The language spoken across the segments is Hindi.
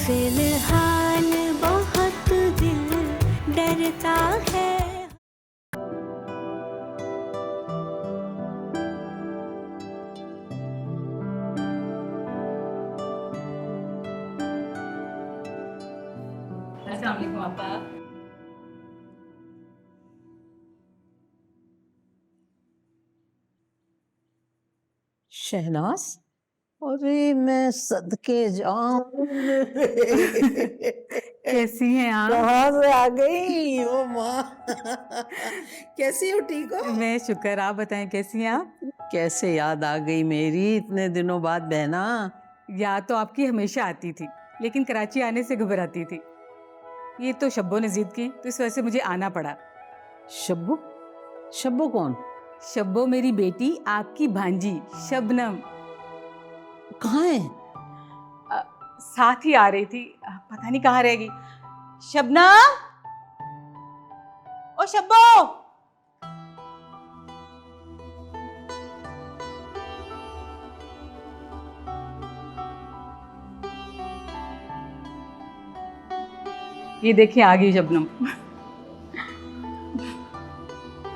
फिलहाल बहुत दिल डरता है। अस्सलाम वालेकुम आपा। शहनाज, अरे मैं सदके जाऊं। कैसी हैं आप? कहाँ से आ गई ओ माँ? कैसी हो, ठीक हो? मैं शुक्र, आप बताएं कैसी हैं आप? कैसे याद आ गई मेरी इतने दिनों बाद बहना। याद तो आपकी हमेशा आती थी, लेकिन कराची आने से घबराती थी। ये तो शब्बो ने जिद की तो इस वजह से मुझे आना पड़ा। शब्बू? शब्बू कौन? शब्बो मेरी बेटी, आपकी भांजी शबनम। कहाँ है? साथ ही आ रही थी, पता नहीं कहाँ रहेगी। शबनम, ओ शब्बो। ये देखिए आ गई शबनम।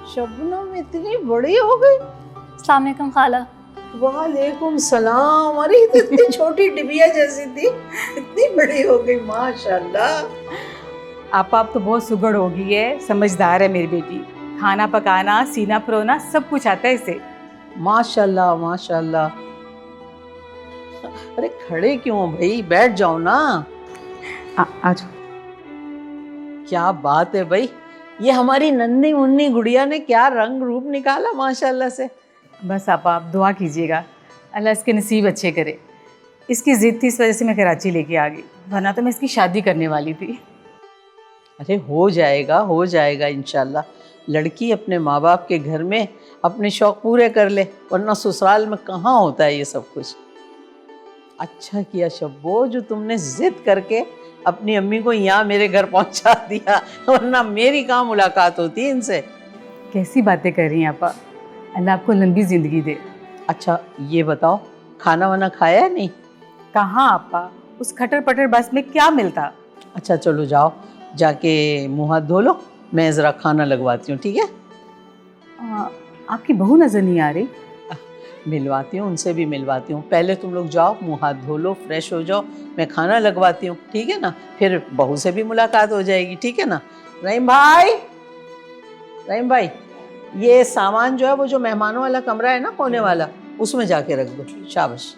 शबनम इतनी बड़ी हो गई? अस्सलाम वालेकुम खाला। वालेकुम सलाम। अरे ये तो इतनी छोटी डिबिया जैसी थी, इतनी बड़ी हो गई माशाल्लाह। आप तो बहुत सुगड़ हो गई है, समझदार है मेरी बेटी। खाना पकाना, सीना परोना सब कुछ आता है इसे। माशाल्लाह माशाल्लाह। अरे खड़े क्यों हो भाई, बैठ जाओ ना। आज क्या बात है भाई, ये हमारी नन्ही मुन्नी गुड़िया ने क्या रंग रूप निकाला माशाल्लाह से। बस आप दुआ कीजिएगा, अल्लाह इसके नसीब अच्छे करे। इसकी ज़िद थी, इस वजह से मैं कराची लेके आ गई, वरना तो मैं इसकी शादी करने वाली थी। अरे हो जाएगा इंशाल्लाह। लड़की अपने माँ बाप के घर में अपने शौक पूरे कर ले, वरना ससुराल में कहाँ होता है ये सब कुछ। अच्छा किया शब्बो जो तुमने जिद करके अपनी अम्मी को यहाँ मेरे घर पहुँचा दिया, वरना मेरी कहाँ मुलाकात होती इनसे। कैसी बातें कर रही हैं आपा, अल्लाह आपको लंबी ज़िंदगी दे। अच्छा ये बताओ, खाना वाना खाया है नहीं? कहाँ आपा, उस खटर पटर बस में क्या मिलता। अच्छा चलो जाओ, जाके मुँह हाथ धो लो, मैं ज़रा खाना लगवाती हूँ, ठीक है? आपकी बहू नज़र नहीं आ रही। मिलवाती हूँ, उनसे भी मिलवाती हूँ। पहले तुम लोग जाओ, मुँह हाथ धो लो, फ्रेश हो जाओ, मैं खाना लगवाती हूँ, ठीक है ना? फिर बहू से भी मुलाकात हो जाएगी, ठीक है ना? रहीम भाई, ये सामान जो है वो जो मेहमानों वाला कमरा है ना कोने वाला, उसमें जाके रख दो। शाबाश,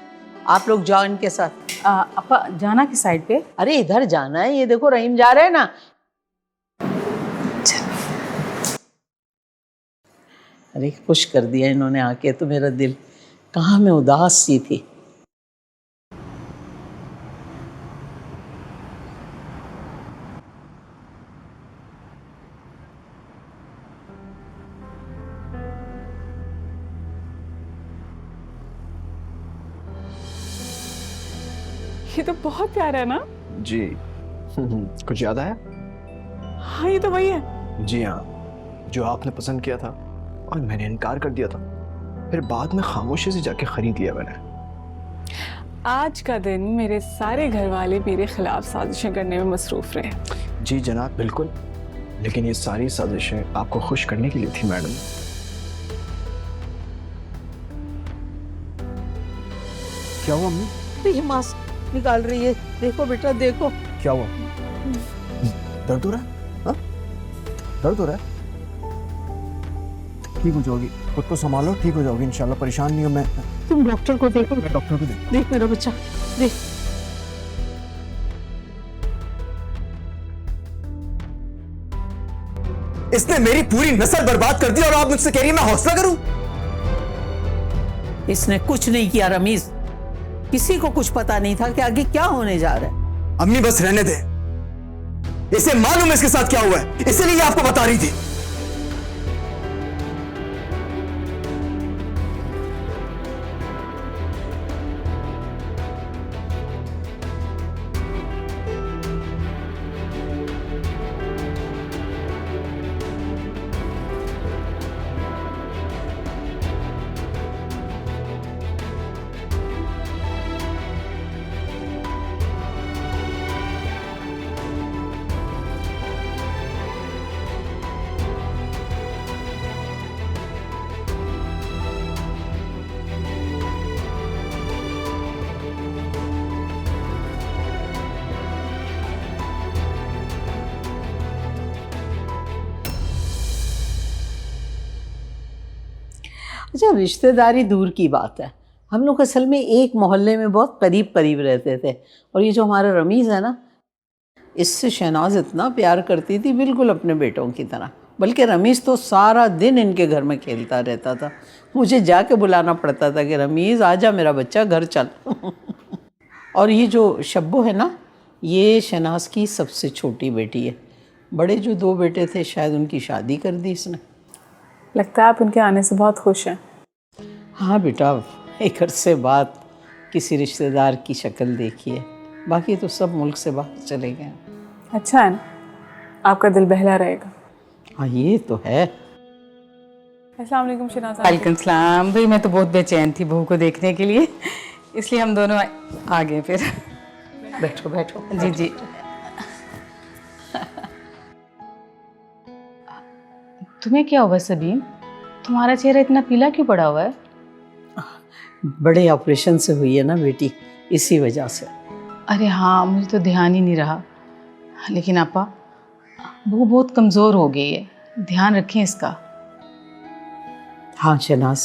आप लोग जाओ इनके साथ। आपा जाना किस साइड पे? अरे इधर जाना है, ये देखो रहीम जा रहे हैं ना। अरे खुश कर दिया इन्होंने आके तो मेरा दिल, कहाँ मैं उदास सी थी। ये तो बहुत प्यारा है ना? जी। कुछ याद आया? हाँ ये तो वही है। जी हाँ, जो आपने पसंद किया था और मैंने इनकार कर दिया था, फिर बाद में खामोशी से जाके खरीद लिया मैंने। आज का दिन मेरे सारे घर वाले मेरे खिलाफ साजिशें करने में मसरूफ रहे। जी जनाब बिल्कुल, लेकिन ये सारी साजिशें आपको खुश करने के लिए थी मैडम। क्या हुआ अम्मी? ये मास्क निकाल रही है, देखो बेटा देखो। क्या हुआ? दर्द हो रहा है? हाँ? दर्द हो रहा है? ठीक हो जाओगी, खुद को संभालो, ठीक हो जाओगी इंशाल्लाह, परेशान नहीं हो। मैं तुम डॉक्टर को देखो। मैं डॉक्टर को देख मेरा बच्चा, देख। इसने मेरी पूरी नस्ल बर्बाद कर दी और आप मुझसे कह रही है मैं हौसला करूं? इसने कुछ नहीं किया रमीज, किसी को कुछ पता नहीं था कि आगे क्या होने जा रहा है। अम्मी बस रहने दे, इसे मालूम है इसके साथ क्या हुआ है, इसलिए ये आपको बता रही थी। अच्छा, रिश्तेदारी दूर की बात है, हम लोग असल में एक मोहल्ले में बहुत करीब करीब रहते थे। और ये जो हमारा रमीज़ है ना, इससे शहनाज इतना प्यार करती थी, बिल्कुल अपने बेटों की तरह। बल्कि रमीज़ तो सारा दिन इनके घर में खेलता रहता था, मुझे जाके बुलाना पड़ता था कि रमीज़ आजा मेरा बच्चा, घर चल। और ये जो शब्बो है ना, ये शहनाज की सबसे छोटी बेटी है। बड़े जो 2 बेटे थे शायद उनकी शादी कर दी इसने। लगता है आप उनके आने से बहुत खुश हैं। हाँ बेटा, एक अरसे बाद किसी रिश्तेदार की शक्ल देखी है, बाकी तो सब मुल्क से बाहर चले गए हैं। अच्छा है ना, आपका दिल बहला रहेगा। हाँ ये तो है। अस्सलाम वालेकुम शहनाज। वालेकुम सलाम। भाई मैं तो बहुत बेचैन थी बहू को देखने के लिए, इसलिए हम दोनों आ गए फिर। बैठो बैठो। जी जी। तुम्हें क्या हुआ सबीन? तुम्हारा चेहरा इतना पीला क्यों पड़ा हुआ है? बड़े ऑपरेशन से हुई है ना बेटी, इसी वजह से। अरे हाँ, मुझे तो ध्यान ही नहीं रहा। लेकिन आपा, वो बहुत कमज़ोर हो गई है, ध्यान रखें इसका। हाँ शहनाज,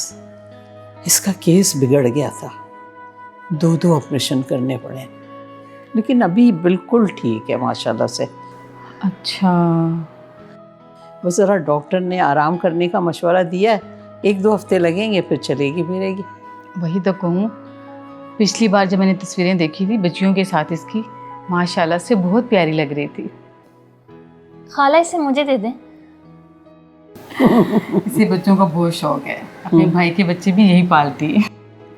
इसका केस बिगड़ गया था, 2 ऑपरेशन करने पड़े, लेकिन अभी बिल्कुल ठीक है माशाल्लाह से। अच्छा। वो ज़रा डॉक्टर ने आराम करने का मशवरा दिया है, 1-2 हफ्ते लगेंगे, फिर चलेगी फिरेगी। वही तो कहूँ, पिछली बार जब मैंने तस्वीरें देखी थी बच्चियों के साथ इसकी, माशाल्लाह से बहुत प्यारी लग रही थी। खाला इसे मुझे दे दें। इसे बच्चों का बहुत शौक है, अपने भाई के बच्चे भी यही पालती है।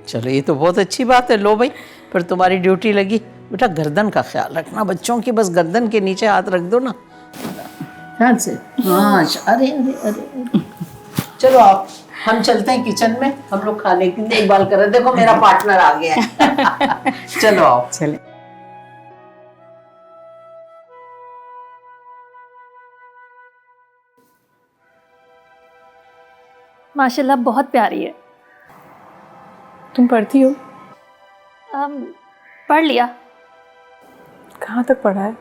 चलो ये तो बहुत अच्छी बात है। लो भाई, फिर तुम्हारी ड्यूटी लगी। बेटा गर्दन का ख्याल रखना बच्चों की, बस गर्दन के नीचे हाथ रख दो ना, ध्यान से। हाँ अरे अरे अरे। चलो आप, हम चलते हैं किचन में, हम लोग खाने की देखभाल कर रहे हैं। देखो मेरा पार्टनर आ गया है। चलो आओ। चले। माशाल्लाह बहुत प्यारी है। तुम पढ़ती हो? पढ़ लिया। कहाँ तक पढ़ा है?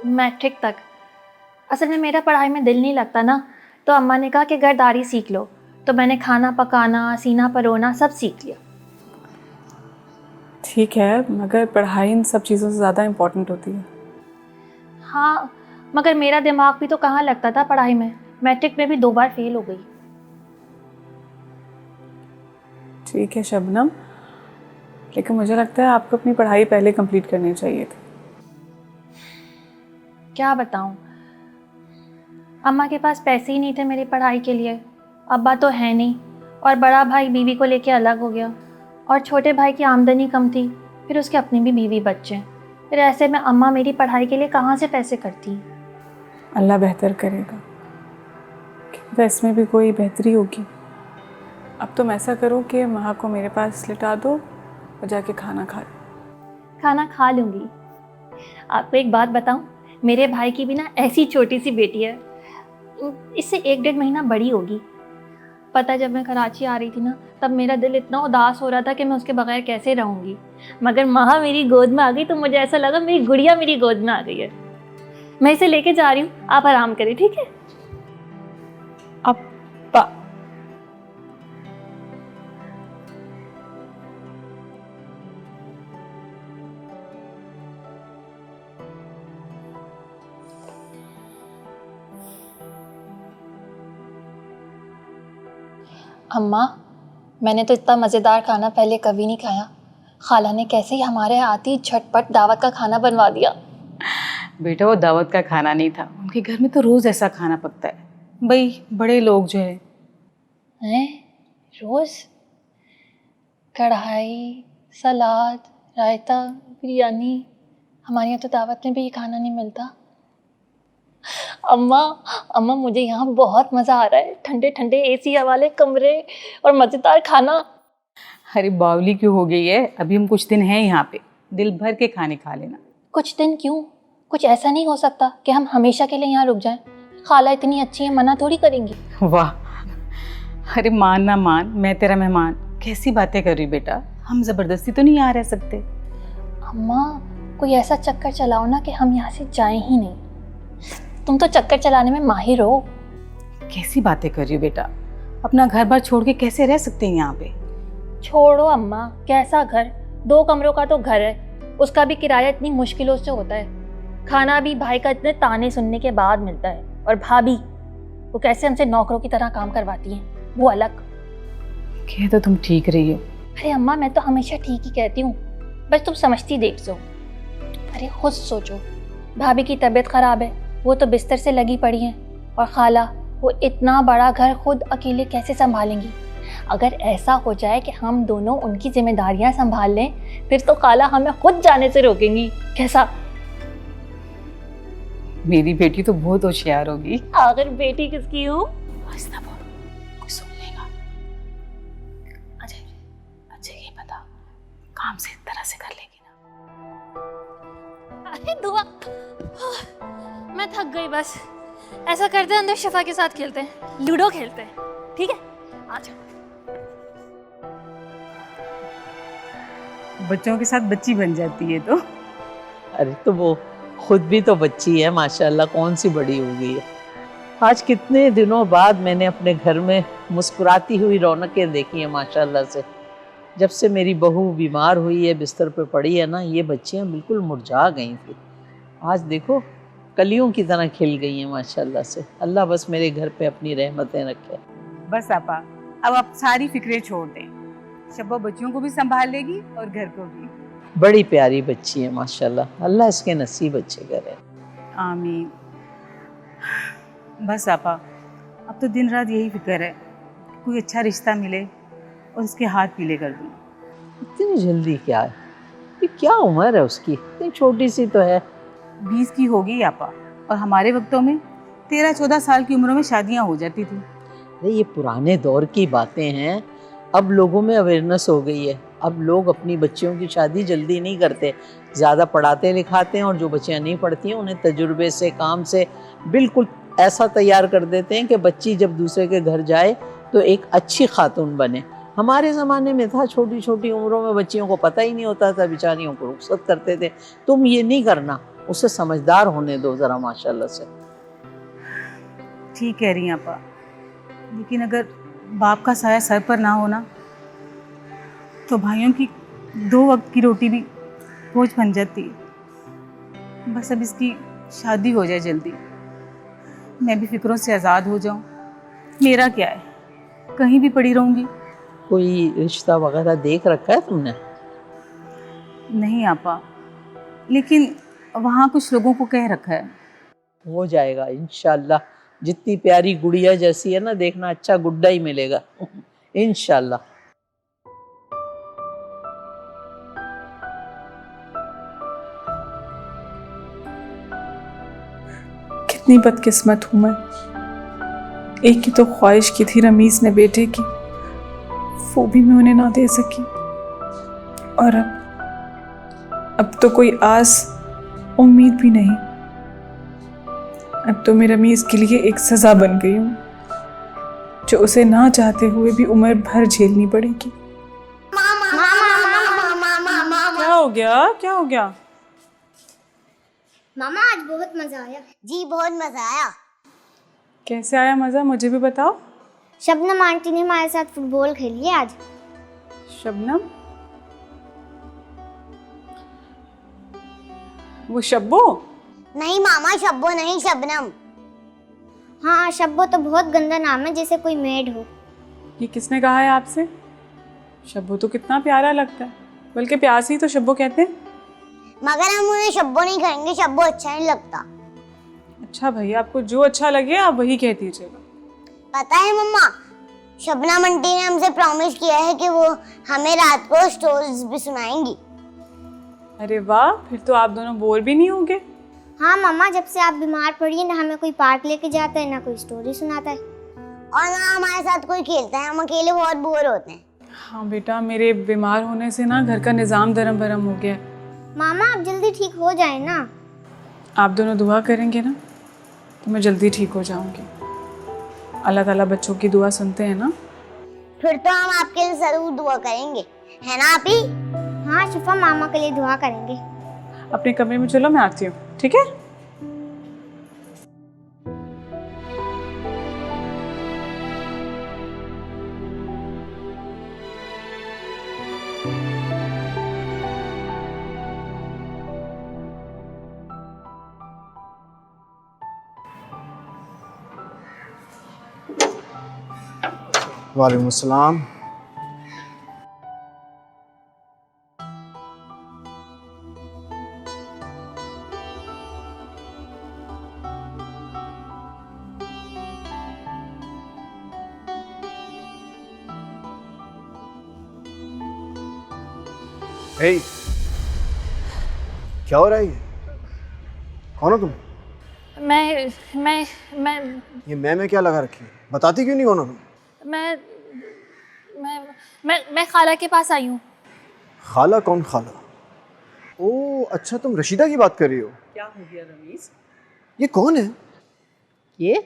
मैट्रिक तक। असल में मेरा पढ़ाई में दिल नहीं लगता ना, तो अम्मा ने कहा कि घरदारी सीख लो, तो मैंने खाना पकाना, सीना परोना सब सीख लिया। ठीक है, मगर पढ़ाई इन सब चीज़ों से ज़्यादा इम्पोर्टेंट होती है। हाँ, मगर मेरा दिमाग भी तो कहाँ लगता था पढ़ाई में। मैट्रिक में भी 2 बार फेल हो गई। ठीक है शबनम, लेकिन मुझे लगता है आपको अपनी पढ़ाई पहले कंप्लीट करनी चाहिए थी। क्या बताऊँ, अम्मा के पास पैसे ही नहीं थे मेरी पढ़ाई के लिए, अब्बा तो है नहीं, और बड़ा भाई बीवी को लेके अलग हो गया, और छोटे भाई की आमदनी कम थी, फिर उसके अपनी भी बीवी बच्चे। फिर ऐसे में अम्मा मेरी पढ़ाई के लिए कहाँ से पैसे करती। अल्लाह बेहतर करेगा, क्या इसमें भी कोई बेहतरी होगी। अब तुम ऐसा करो कि महा को मेरे पास लिटा दो और जाके खाना खा लो। खाना खा लूँगी। आपको एक बात बताऊँ, मेरे भाई की भी ना ऐसी छोटी सी बेटी है, इससे 1-1.5 महीना बड़ी होगी। पता जब मैं कराची आ रही थी ना, तब मेरा दिल इतना उदास हो रहा था कि मैं उसके बगैर कैसे रहूँगी, मगर महा मेरी गोद में आ गई तो मुझे ऐसा लगा मेरी गुड़िया मेरी गोद में आ गई है। मैं इसे लेके जा रही हूँ, आप आराम करें, ठीक है? अब अम्मा, मैंने तो इतना मज़ेदार खाना पहले कभी नहीं खाया। खाला ने कैसे ही हमारे आती झटपट दावत का खाना बनवा दिया। बेटा वो दावत का खाना नहीं था, उनके घर में तो रोज़ ऐसा खाना पकता है। भाई बड़े लोग जो हैं रोज़ कढ़ाई, सलाद, रायता, बिरयानी। हमारे यहाँ तो दावत में भी ये खाना नहीं मिलता। अम्मा मुझे यहाँ बहुत मज़ा आ रहा है, ठंडे ठंडे एसी वाले कमरे और मज़ेदार खाना। अरे बावली क्यों हो गई है, अभी हम कुछ दिन हैं यहाँ पे, दिल भर के खाने खा लेना। कुछ दिन क्यों, कुछ ऐसा नहीं हो सकता कि हम हमेशा के लिए यहाँ रुक जाएं। खाला इतनी अच्छी है, मना थोड़ी करेंगी। वाह, अरे मान ना मान, मैं तेरा मेहमान, कैसी बातें कर रही बेटा, हम ज़बरदस्ती तो नहीं यहाँ रह सकते। अम्मा कोई ऐसा चक्कर चलाओ ना कि हम यहाँ से जाएं ही नहीं। तुम तो चक्कर चलाने में माहिर हो। कैसी बातें कर रही हो बेटा? अपना घर बार छोड़ के कैसे रह सकते हैं यहाँ पे? छोड़ो अम्मा, कैसा घर? 2 कमरों का तो घर है, उसका भी किराया इतनी मुश्किलों से होता है। खाना भी भाई का इतने ताने सुनने के बाद मिलता है। और भाभी, वो कैसे हमसे नौकरों की तरह काम करवाती हैं, वो अलग। कह तो तुम ठीक रही हो। अरे अम्मा, मैं तो हमेशा ठीक ही कहती हूँ, बस तुम समझती देख सो। अरे खुद सोचो, भाभी की तबीयत खराब है, वो तो बिस्तर से लगी पड़ी हैं, और खाला वो इतना बड़ा घर खुद अकेले कैसे संभालेंगी? अगर ऐसा हो जाए कि हम दोनों उनकी जिम्मेदारियां संभाल लें, फिर तो खाला हमें खुद जाने से रोकेंगी। कैसा? मेरी बेटी तो बहुत होशियार होगी। अगर बेटी किसकी हूँ? आहिस्ता बोल, कोई सुन लेगा। अजय, अजय ये बता, काम से तरह से कर लेगी ना? अरे दुआ, मैं थक गई बस। ऐसा करते हैं, अंदर शिफा के साथ खेलते हैं, लूडो खेलते हैं, ठीक है? आजा। बच्चों के साथ बच्ची बन जाती है तो। अरे तो वो खुद भी तो बच्ची है माशाल्लाह, कौन सी बड़ी हो गई है। आज कितने दिनों बाद मैंने अपने घर में मुस्कुराती हुई रौनकें देखी हैं माशाल्लाह से। जब से मेरी बहू बीमार हुई है, बिस्तर पे पड़ी है ना, ये बच्चियां बिल्कुल मुरझा गई थी। आज देखो कलियों की तरह खिल गई हैं माशाल्लाह से। अल्लाह बस मेरे घर पे अपनी रहमतें रखे। बस आपा, अब आप सारी फिक्रें छोड़ दें। शब्बा बच्चियों को भी संभाल लेगी और घर को भी। बड़ी प्यारी बच्ची है माशाल्लाह, अल्लाह इसके नसीब अच्छे करे। आमीन। बस आपा, अब तो दिन रात यही फिक्र है, कोई अच्छा रिश्ता मिले और उसके हाथ पीले कर दूँ। इतनी जल्दी क्या है? ये क्या उम्र है उसकी? इतनी छोटी सी तो है। 20 की होगी आपा, और हमारे वक्तों में 13-14 साल की उम्रों में शादियाँ हो जाती थी। अरे ये पुराने दौर की बातें हैं। अब लोगों में अवेयरनेस हो गई है। अब लोग अपनी बच्चियों की शादी जल्दी नहीं करते, ज़्यादा पढ़ाते लिखाते हैं, और जो बच्चियां नहीं पढ़ती हैं उन्हें तजुर्बे से, काम से बिल्कुल ऐसा तैयार कर देते हैं कि बच्ची जब दूसरे के घर जाए तो एक अच्छी खातून बने। हमारे ज़माने में था, छोटी छोटी उम्रों में बच्चियों को पता ही नहीं होता था, बेचारियों को रुखसत करते थे। तुम ये नहीं करना, उसे समझदार होने दो ज़रा माशाल्लाह से। ठीक कह रही हैं आपा, लेकिन अगर बाप का साया सर पर ना होना तो भाइयों की 2 वक्त की रोटी भी बोझ बन जाती है। बस अब इसकी शादी हो जाए जल्दी, मैं भी फिक्रों से आज़ाद हो जाऊं। मेरा क्या है, कहीं भी पड़ी रहूंगी। कोई रिश्ता वगैरह देख रखा है तुमने? नहीं आपा, लेकिन वहाँ कुछ लोगों को कह रखा है। हो जाएगा इंशाल्लाह। जितनी प्यारी गुड़िया जैसी है ना, देखना अच्छा गुड्डा ही मिलेगा इंशाल्लाह। कितनी बदकिस्मत हूँ मैं। एक की तो ख्वाहिश की थी रमीज़ ने बेटे की, वो भी मैं उन्हें ना दे सकी। और अब तो कोई आस उम्मीद भी नहीं। अब तो मैं रमीज़ के लिए एक सज़ा बन गई हूँ, जो उसे ना चाहते हुए भी उम्र भर झेलनी पड़ेगी। क्या हो गया? क्या हो गया? मामा आज बहुत मजा आया। जी बहुत मजा आया। कैसे आया मज़ा, मुझे भी बताओ। शबनम आंटी ने हमारे साथ फुटबॉल खेली आज। शबनम? वो शब्बो? नहीं मामा, शब्बो नहीं, शबनम। हाँ, शब्बो तो बहुत गंदा नाम है, जैसे कोई मेड हो। ये किसने कहा है आपसे? शब्बो तो कितना प्यारा लगता है, बल्कि प्यासी ही तो शब्बो कहते हैं। मगर हम उन्हें शब्बो नहीं कहेंगे, शब्बो अच्छा नहीं लगता। अच्छा भैया, आपको जो अच्छा लगे आप वही कह दीजिएगा। पता है मम्मा, शबनम आंटी ने हमसे प्रॉमिस किया है कि वो हमें रात को स्टोरीज भी सुनाएंगी। अरे वाह, फिर तो आप दोनों बोर भी नहीं होंगे। हाँ मम्मा, जब से आप बीमार पड़ी है ना हमें कोई पार्क लेके जाता है, ना कोई स्टोरी सुनाता है, और ना हमारे साथ कोई खेलता है। हम अकेले बहुत बोर होते हैं। हाँ बेटा, मेरे बीमार होने से ना घर का निज़ाम दरम बरम हो गया। मामा आप जल्दी ठीक हो जाए ना। आप दोनों दुआ करेंगे ना तो मैं जल्दी ठीक हो जाऊंगी। अल्लाह ताला बच्चों की दुआ सुनते हैं ना। फिर तो हम आपके लिए जरूर दुआ करेंगे, है ना आपी? हाँ शिफा, मामा के लिए दुआ करेंगे। अपने कमरे में चलो, मैं आती हूँ, ठीक है? वालेकुम अस्सलाम। हे, क्या हो रहा है ये? कौन हो तुम? मैं ये मैं क्या लगा रखी है? बताती क्यों नहीं कौन हो तुम? मैं खाला के पास आई हूँ। खाला? कौन खाला? ओ अच्छा, तुम रशीदा की बात कर रही हो। क्या हो गया रमीज? ये कौन है? ये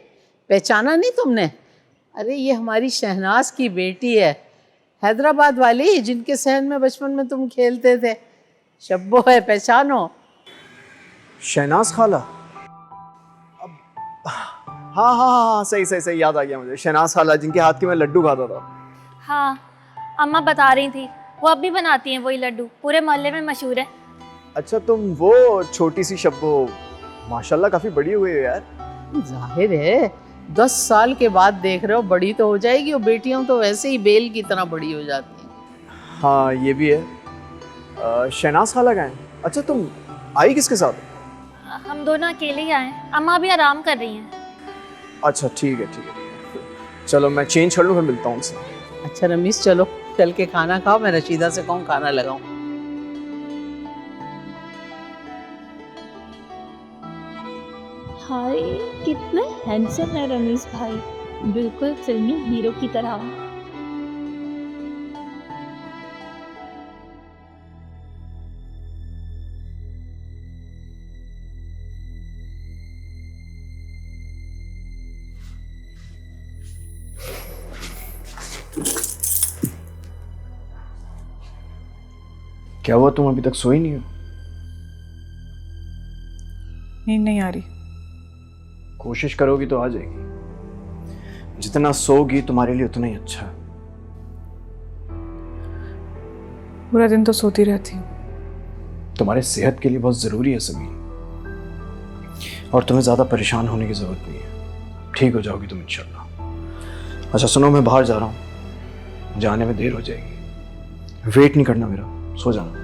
पहचाना नहीं तुमने? अरे ये हमारी शहनाज की बेटी है, हैदराबाद वाली, जिनके सहन में बचपन में तुम खेलते थे। शब्बो है, पहचानो? शहनाज खाला? अब हाँ, सही याद आ गया मुझे। शहनाज खाला, जिनके हाथ के मैं लड्डू खाता था। हाँ, अम्मा बता रही थी, वो अब भी बनाती हैं वही लड्डू, पूरे मोहल्ले में मशहूर है। अच्छा, तुम वो छोटी सी शब्बो, माशाल्लाह काफी बड़ी हुई है यार। जाहिर है 10 साल के बाद देख रहे हो, बड़ी तो हो जाएगी। और बेटियां तो वैसे ही बेल की तरह बड़ी हो जाती हैं। हाँ ये भी है। शहनाज खाला कहाँ है? अच्छा, तुम आई किसके साथ? हम दोनों अकेले ही आए हैं, अम्मा अभी आराम कर रही हैं। अच्छा ठीक है। चलो मैं चेंज कर लूँ, फिर मिलता हूँ उनसे। अच्छा रमीज, चलो चल के खाना खाओ, मैं रशीदा से कहूँ खाना लगाऊं। हाय, कितने हैंडसम है रमीज भाई, बिल्कुल फिल्मी हीरो की तरह। क्या हुआ, तुम अभी तक सोई नहीं हो? नींद नहीं आ रही। कोशिश करोगी तो आ जाएगी। जितना सोगी तुम्हारे लिए उतना ही अच्छा है। पूरा दिन तो सोती रहती हूँ। तुम्हारे सेहत के लिए बहुत ज़रूरी है सभी, और तुम्हें ज़्यादा परेशान होने की ज़रूरत नहीं है। ठीक हो जाओगी तुम इंशाल्लाह। अच्छा सुनो, मैं बाहर जा रहा हूँ, जाने में देर हो जाएगी। वेट नहीं करना मेरा, सो जाना।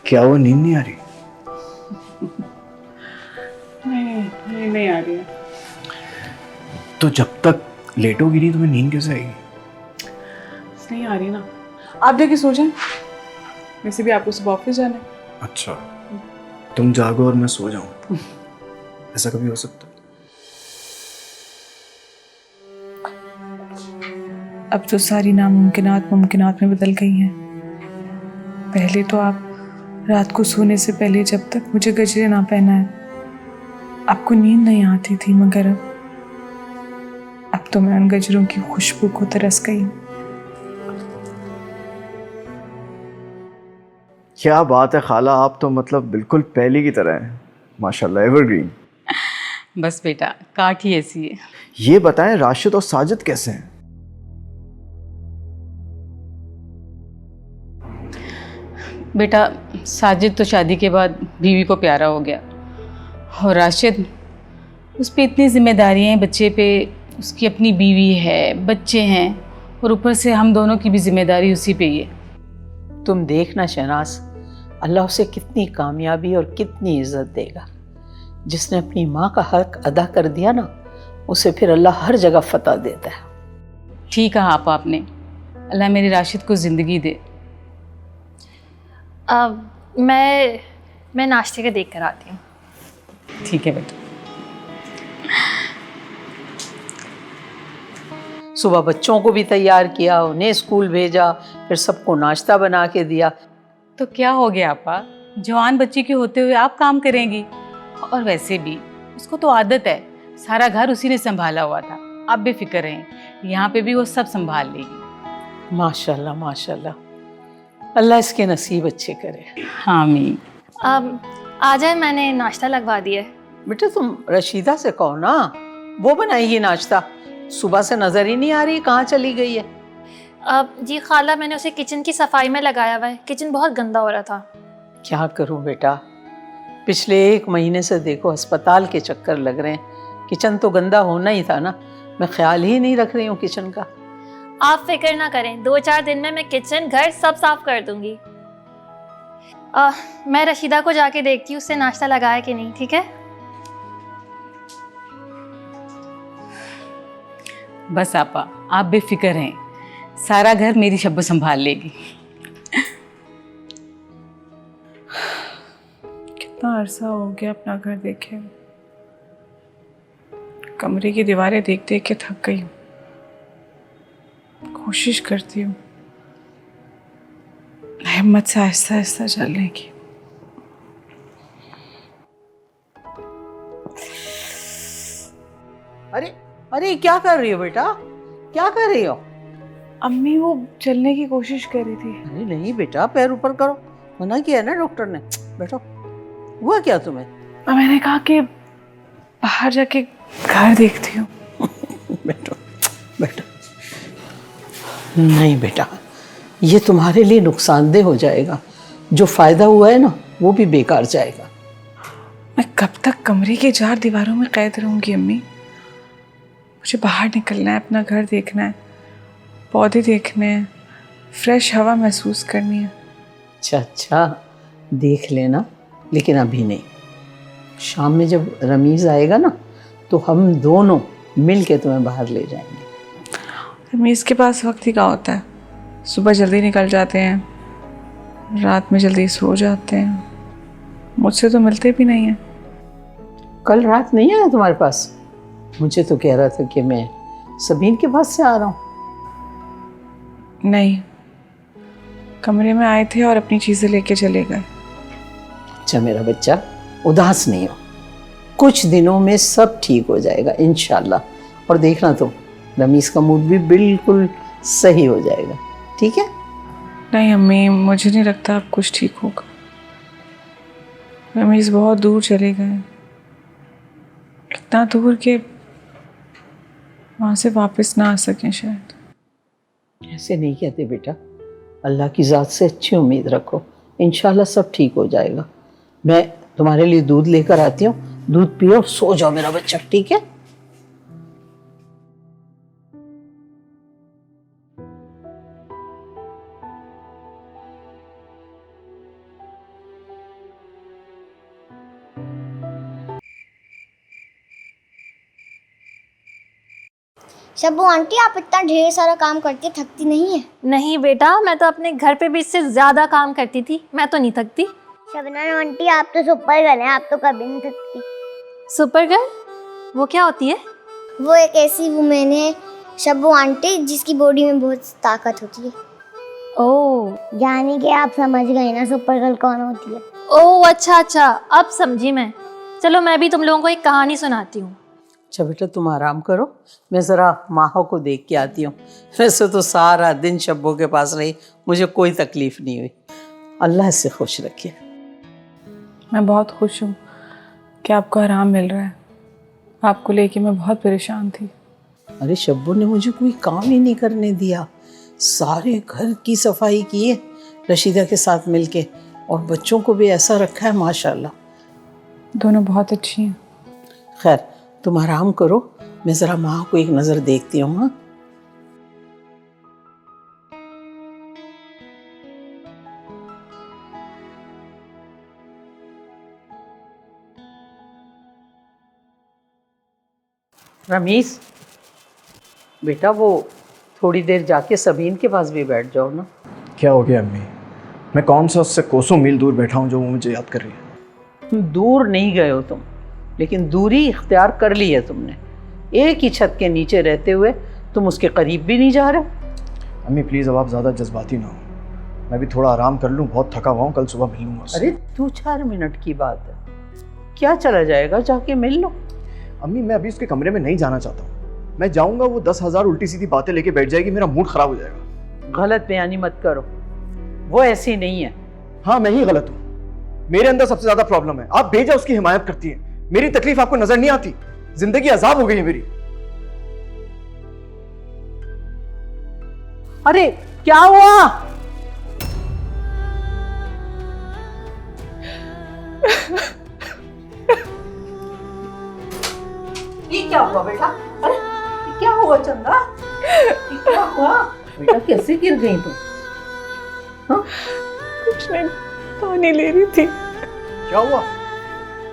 क्या वो नींद नहीं आ रही? नहीं आ रही है। तो जब तक लेटोगी नहीं तुम्हें नींद कैसे आएगी? नहीं आ रही ना, आप जाके सो जाएं। वैसे भी आपको सुबह ऑफिस जाना है। अच्छा, तुम जागो और मैं सो जाऊं, ऐसा कभी हो सकता है? अब तो सारी नामुमकिनात मुमकिनात में बदल गई हैं। पहले तो आप रात को सोने से पहले जब तक मुझे गजरे ना पहनाए आपको नींद नहीं आती थी, मगर अब तो मैं उन गजरों की खुशबू को तरस गई। क्या बात है खाला, आप तो मतलब बिल्कुल पहले की तरह हैं, माशाल्लाह, एवरग्रीन। बस बेटा, काट ही ऐसी है। ये बताएं, राशिद और साजिद कैसे हैं? बेटा, साजिद तो शादी के बाद बीवी को प्यारा हो गया, और राशिद, उस पर इतनी जिम्मेदारियाँ हैं बच्चे पे, उसकी अपनी बीवी है, बच्चे हैं, और ऊपर से हम दोनों की भी जिम्मेदारी उसी पे ही है। तुम देखना शहनाज, अल्लाह उसे कितनी कामयाबी और कितनी इज्जत देगा। जिसने अपनी माँ का हक अदा कर दिया ना, उसे फिर अल्लाह हर जगह फतह देता है। ठीक कहा आपने, अल्लाह मेरे राशिद को ज़िंदगी दे। मैं नाश्ते का देख कर आती हूँ। ठीक है बेटा। सुबह बच्चों को भी तैयार किया, उन्हें स्कूल भेजा, फिर सबको नाश्ता बना के दिया। तो क्या हो गया आपा, जवान बच्ची के होते हुए आप काम करेंगी? और वैसे भी उसको तो आदत है, सारा घर उसी ने संभाला हुआ था। आप बेफिक्र रहें, यहाँ पे भी वो सब संभाल लेगी। माशाल्लाह माशाल्लाह, अल्लाह इसके नसीब अच्छे करे। आमीन। आ जाए, मैंने नाश्ता लगवा दिया है। बेटा तुम रशीदा से कहो ना, वो बनाएगी नाश्ता। सुबह से नजर ही नहीं आ रही, कहाँ चली गई है? अब जी खाला, मैंने उसे किचन की सफाई में लगाया हुआ है। किचन बहुत गंदा हो रहा था। क्या करूं बेटा, पिछले 1 महीने से देखो अस्पताल के चक्कर लग रहे हैं। किचन तो गंदा होना ही था ना, मैं ख्याल ही नहीं रख रही हूँ किचन का। आप फिक्र ना करें, 2-4 दिन में मैं किचन घर सब साफ कर दूंगी। मैं रशीदा को जाके देखती हूँ उससे नाश्ता लगाया कि नहीं, ठीक है? बस आपा, आप बेफिक्र हैं, सारा घर मेरी शब्बो संभाल लेगी। कितना अरसा हो गया अपना घर देखे, कमरे की दीवारें देख देख के थक गई हूँ। कोशिश करती हूँ हिम्मत से आहिस्ता आहिस्ता चलने की। अरे अरे क्या कर रही हो बेटा, क्या कर रही हो? अम्मी वो चलने की कोशिश कर रही थी। अरे नहीं बेटा, पैर ऊपर करो, मना किया है ना डॉक्टर ने। बैठो। हुआ क्या तुम्हें? मैंने कहा कि बाहर जाके घर देखती हूँ। बैठो बैठो। नहीं बेटा, ये तुम्हारे लिए नुकसानदेह हो जाएगा। जो फायदा हुआ है ना, वो भी बेकार जाएगा। मैं कब तक कमरे की 4 दीवारों में कैद रहूंगी अम्मी? मुझे बाहर निकलना है, अपना घर देखना है, पौधे देखने हैं, फ्रेश हवा महसूस करनी है। अच्छा, देख लेना, लेकिन अभी नहीं। शाम में जब रमीज़ आएगा ना, तो हम दोनों मिल के तुम्हें बाहर ले जाएंगे। रमीज़ के पास वक्त ही कहाँ होता है? सुबह जल्दी निकल जाते हैं, रात में जल्दी सो जाते हैं, मुझसे तो मिलते भी नहीं हैं। कल रात नहीं आया तुम्हारे पास? मुझे तो कह रहा था कि मैं सबीन के पास से आ रहा हूँ। नहीं, कमरे में आए थे और अपनी चीज़ें लेके चले गए। अच्छा मेरा बच्चा, उदास नहीं हो, कुछ दिनों में सब ठीक हो जाएगा इंशाल्लाह। और देखना तुम, रमीज़ का मूड भी बिल्कुल सही हो जाएगा, ठीक है? नहीं अम्मी, मुझे नहीं लगता अब कुछ ठीक होगा। रमीज़ बहुत दूर चले गए, इतना दूर कि वहाँ से वापस ना आ सकें शायद। ऐसे नहीं कहते बेटा, अल्लाह की ज़ात से अच्छी उम्मीद रखो, इंशाल्लाह सब ठीक हो जाएगा। मैं तुम्हारे लिए दूध लेकर आती हूँ, दूध पियो और सो जाओ मेरा बच्चा, ठीक है? शब्बू आंटी, आप इतना ढेर सारा काम करती थकती नहीं है? नहीं बेटा, मैं तो अपने घर पे भी इससे ज़्यादा काम करती थी, मैं तो नहीं थकती। शबनम आंटी, आप तो सुपर गर्ल हैं, आप तो कभी नहीं थकती। Super girl? वो क्या होती है? वो एक ऐसी वुमेन है शब्बू आंटी, जिसकी बॉडी में बहुत ताकत होती है। ओह, यानी कि आप समझ गए ना सुपर गर्ल कौन होती है। ओह अच्छा, अब समझी मैं। चलो मैं भी तुम लोगों को एक कहानी सुनाती हूँ। अच्छा बेटा, तुम आराम करो, मैं ज़रा माहो को देख के आती हूँ। वैसे तो सारा दिन शब्बों के पास रही, मुझे कोई तकलीफ़ नहीं हुई। अल्लाह से खुश रखे। मैं बहुत खुश हूँ कि आपको आराम मिल रहा है। आपको लेके मैं बहुत परेशान थी। अरे शब्बू ने मुझे कोई काम ही नहीं करने दिया, सारे घर की सफाई की है रशीदा के साथ मिलके, और बच्चों को भी ऐसा रखा है माशाल्लाह। दोनों बहुत अच्छी हैं। खैर तुम आराम करो, मैं ज़रा माँ को एक नज़र देखती हूँ। हाँ रमीज़ बेटा, वो थोड़ी देर जाके सबीन के पास भी बैठ जाओ ना। क्या हो गया अम्मी? मैं कौन सा उससे कोसों मील दूर बैठा हूँ जो वो मुझे याद कर रही है? दूर नहीं गए हो तुम, लेकिन दूरी इख्तियार कर ली है तुमने। एक ही छत के नीचे रहते हुए तुम उसके करीब भी नहीं जा रहे। अम्मी प्लीज़, अब आप ज़्यादा जज्बाती ना हो, मैं भी थोड़ा आराम कर लूँ, बहुत थका हुआ हूँ, कल सुबह मिल लूँगा उससे। अरे 2-4 मिनट की बात है, क्या चला जाएगा, जाके मिल लो। अम्मी मैं अभी उसके कमरे में नहीं जाना चाहता हूँ, मैं जाऊँगा वो 10,000 उल्टी सीधी बातें लेके बैठ जाएगी, मेरा मूड ख़राब हो जाएगा। गलत बयानी मत करो, वो ऐसी नहीं है। हाँ मैं ही गलत हूँ, मेरे अंदर सबसे ज्यादा प्रॉब्लम है। आप बेजा उसकी हिमायत करती हैं। मेरी तकलीफ आपको नजर नहीं आती? जिंदगी अजाब हो गई है मेरी। अरे क्या हुआ? ये क्या हुआ बेटा? अरे ये क्या हुआ चंदा? ये क्या हुआ बेटा? कैसे गिर गई तुम? हाँ? कुछ नहीं, पानी ले रही थी। क्या हुआ?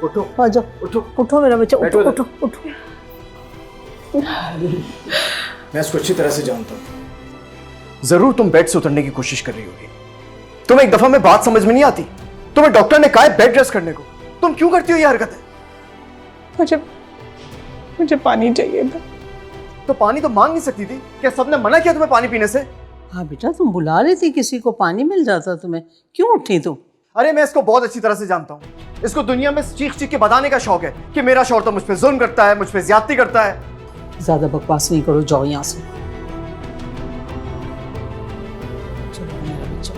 उठो, आ जाओ, उठो, उठो मेरा बच्चा, उठो बैठो उठो उठो। मैं इसको अच्छी तरह से जानता हूं। जरूर तुम बेड से उतरने की कोशिश कर रही होगी। तुम्हें एक दफा में बात समझ में नहीं आती? तुम्हें डॉक्टर ने कहा है बेड रेस्ट करने को, तुम क्यों करती हो ये हरकतें? मुझे पानी चाहिए था। तो पानी तो मांग नहीं सकती थी? क्या सबने मना किया तुम्हें पानी पीने से? हाँ बेटा, तुम बुला रही थी किसी को, पानी मिल जाता तुम्हें, क्यों उठी तुम? अरे मैं इसको बहुत अच्छी तरह से जानता हूँ। इसको दुनिया में चीख चीख के बताने का शौक है कि मेरा शौहर तो मुझ पे जुल्म करता है, मुझ पे ज्यादती करता है। ज्यादा बकवास नहीं करो, जाओ यहाँ से। चलो मेरा बच्चा।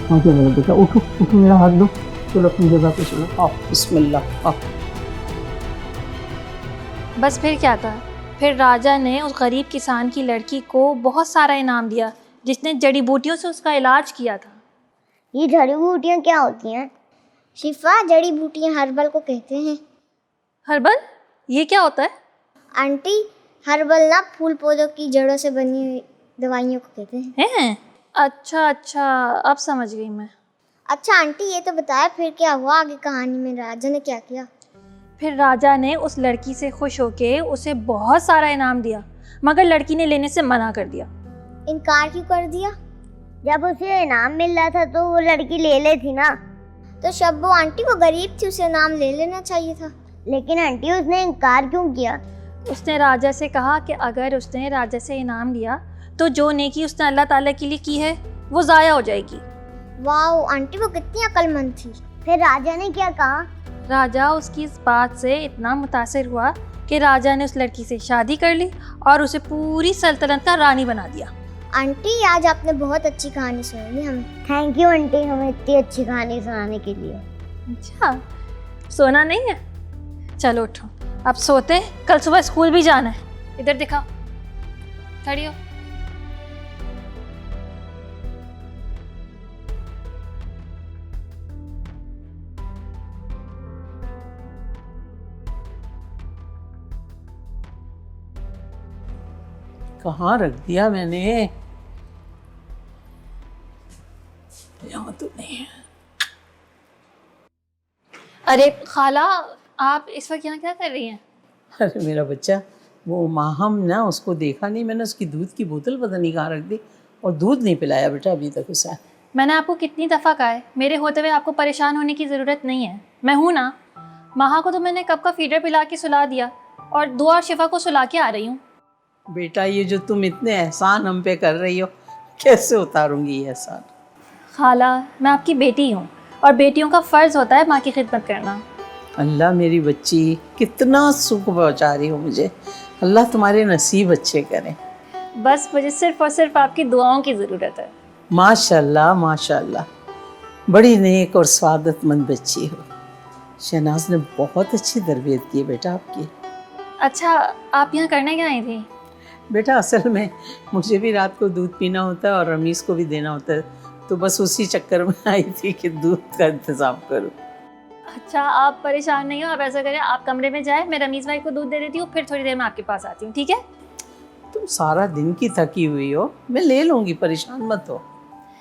हाँ क्या मेरा बेटा, उठो उठो, मेरा हाथ दो, चलो अपनी जगह पे चलो। आओ, बिस्मिल्लाह, आओ। बस फिर क्या था, फिर राजा ने उस गरीब किसान की लड़की को बहुत सारा इनाम दिया जिसने जड़ी बूटियों से उसका इलाज किया था। ये जड़ी बूटियाँ क्या होती हैं? शिफा, जड़ी बूटियाँ हर्बल को कहते हैं। हर्बल? ये क्या होता है? आंटी, हर्बल ना फूल पौधों की जड़ों से बनी हुई दवाइयों को कहते हैं। हैं? अच्छा अच्छा, अब समझ गई मैं। अच्छा आंटी, ये तो बताया फिर क्या हुआ आगे कहानी में? राजा ने क्या किया? फिर राजा ने उस लड़की से खुश होके उसे बहुत सारा इनाम दिया, मगर लड़की ने लेने से मना कर दिया। इनकार क्यों कर दिया? जब उसे इनाम मिल रहा था तो वो लड़की ले ले थी ना। तो शब्बो आंटी, वो गरीब थी, उसे इनाम ले लेना चाहिए था। लेकिन आंटी, उसने इनकार क्यों किया? उसने राजा से कहा कि अगर उसने राजा से इनाम लिया तो जो नेकी उसने अल्लाह ताला के लिए की है वो ज़ाया हो जाएगी। वाह आंटी, वो कितनी अक्लमंद थी। फिर राजा ने क्या कहा? राजा उसकी इस बात से इतना मुतासिर हुआ कि राजा ने उस लड़की से शादी कर ली और उसे पूरी सल्तनत का रानी बना दिया। आंटी, आज आपने बहुत अच्छी कहानी सुनाई हमें। थैंक यू आंटी, हमें इतनी अच्छी कहानी सुनाने के लिए। अच्छा, सोना नहीं है? चलो उठो, अब सोते, कल सुबह स्कूल भी जाना है। इधर दिखाओ, खड़ी हो। कहाँ रख दिया मैंने? यहाँ तो नहीं है। अरे खाला, आप इस वक्त यहाँ क्या कर रही हैं? अरे मेरा बच्चा, वो माहम ना, उसको देखा नहीं मैंने, उसकी दूध की बोतल पता नहीं कहाँ रख दी, और दूध नहीं पिलाया बेटा अभी तक उसे। मैंने आपको कितनी दफ़ा कहा है, मेरे होते हुए आपको परेशान होने की ज़रूरत नहीं है। मैं हूँ ना। माहा को तो मैंने कब का फीडर पिला के सुला दिया और दुआ और शिफा को सुला के आ रही हूँ। बेटा, ये जो तुम इतने एहसान हम पे कर रही हो, कैसे उतारूंगी ये एहसान? खाला, मैं आपकी बेटी हूँ और बेटियों का फ़र्ज़ होता है माँ की खिदमत करना। अल्लाह मेरी बच्ची, कितना सुख पहुँचा रही हो मुझे। अल्लाह तुम्हारे नसीब अच्छे करे। बस मुझे सिर्फ़ और सिर्फ आपकी दुआओं की ज़रूरत है। माशाल्लाह माशाल्लाह, बड़ी नेक और स्वादतमंद बच्ची हो। शहनाज ने बहुत अच्छी तरबियत की है बेटा आपकी। अच्छा, आप यहाँ करने क्या आई थी? बेटा असल में मुझे भी रात को दूध पीना होता है और रमीज़ को भी देना होता है, तो बस उसी चक्कर में आई थी कि दूध का इंतज़ाम करूँ। अच्छा, आप परेशान नहीं हो, आप ऐसा करें, आप कमरे में जाए, मैं रमीज़ भाई को दूध दे देती हूँ, फिर थोड़ी देर में आपके पास आती हूँ, ठीक है? तुम सारा दिन की थकी हुई हो, मैं ले लूँगी, परेशान मत हो।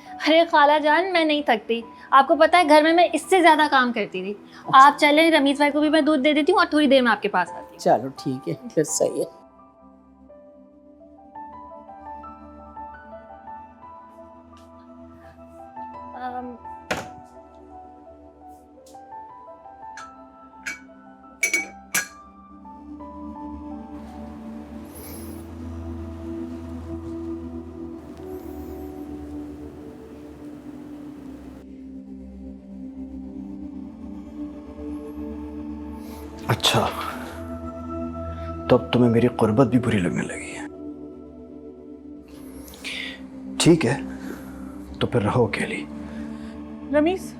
अरे खाला जान, मैं नहीं थकती, आपको पता है घर में मैं इससे ज़्यादा काम करती थी। आप चलें, रमीज़ भाई को भी मैं दूध दे देती हूँ और थोड़ी देर में आपके पास आती हूँ। चलो ठीक है, फिर सही है। अच्छा, तब तुम्हें मेरी कुर्बत भी बुरी लगने लगी है। ठीक है, तो फिर रहो अकेली। रमीज,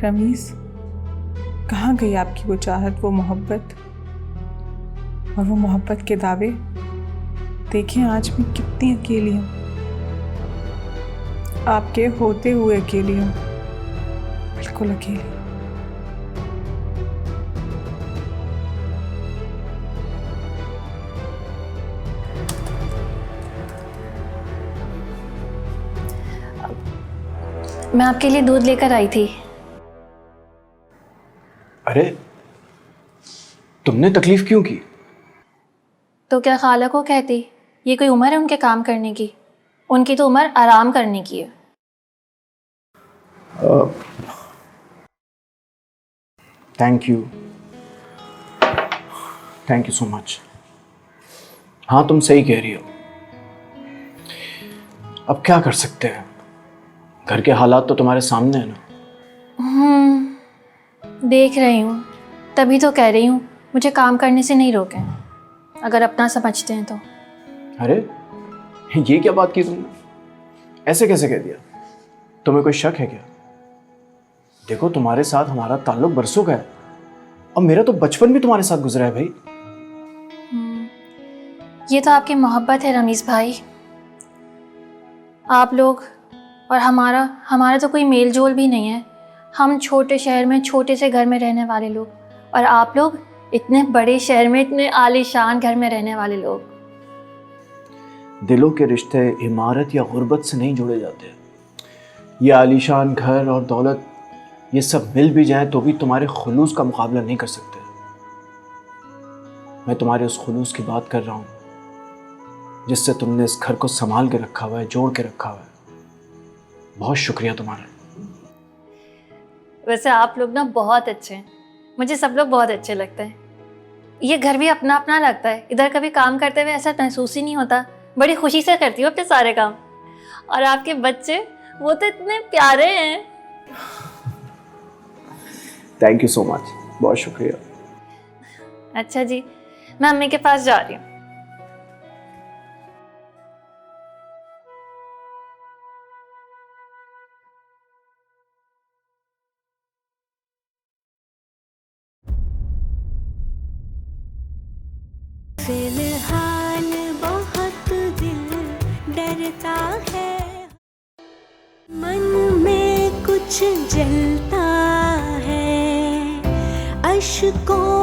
रमीज, कहाँ गई आपकी वो चाहत, वो मोहब्बत और वो मोहब्बत के दावे? देखें आज मैं कितनी अकेली हूँ, आपके होते हुए अकेली हूँ, बिल्कुल अकेली। मैं आपके लिए दूध लेकर आई थी। अरे तुमने तकलीफ क्यों की? तो क्या खाला को कहती? ये कोई उम्र है उनके काम करने की? उनकी तो उम्र आराम करने की है। Thank you so much. हाँ तुम सही कह रही हो, अब क्या कर सकते हैं, घर के हालात तो तुम्हारे सामने है ना। देख रही हूँ, तभी तो कह रही हूँ मुझे काम करने से नहीं रोकें, अगर अपना समझते हैं तो। अरे ये क्या बात की तुमने, ऐसे कैसे कह दिया? तुम्हें कोई शक है क्या? देखो तुम्हारे साथ हमारा ताल्लुक बरसों का है, और मेरा तो बचपन भी तुम्हारे साथ गुजरा है भाई। ये तो आपकी मोहब्बत है रमीज़ भाई। आप लोग और हमारा तो कोई मेल जोल भी नहीं है। हम छोटे शहर में छोटे से घर में रहने वाले लोग, और आप लोग इतने बड़े शहर में इतने आलीशान घर में रहने वाले लोग। दिलों के रिश्ते इमारत या गुर्बत से नहीं जोड़े जाते। ये आलीशान घर और दौलत, ये सब मिल भी जाए तो भी तुम्हारे खुलूस का मुकाबला नहीं कर सकते। मैं तुम्हारे उस खुलूस की बात कर रहा हूँ जिससे तुमने इस घर को संभाल के रखा हुआ है, जोड़ के रखा हुआ है। बहुत शुक्रिया तुम्हारा। वैसे आप लोग ना बहुत अच्छे हैं, मुझे सब लोग बहुत अच्छे लगते हैं। ये घर भी अपना अपना लगता है, इधर कभी काम करते हुए ऐसा महसूस ही नहीं होता। बड़ी खुशी से करती हूँ अपने सारे काम। और आपके बच्चे, वो तो इतने प्यारे हैं। थैंक यू सो मच, बहुत शुक्रिया। अच्छा जी, मैं अम्मी के पास जा रही हूँ। फिलहाल बहुत दिल डरता है, मन में कुछ जलता है, अश्कों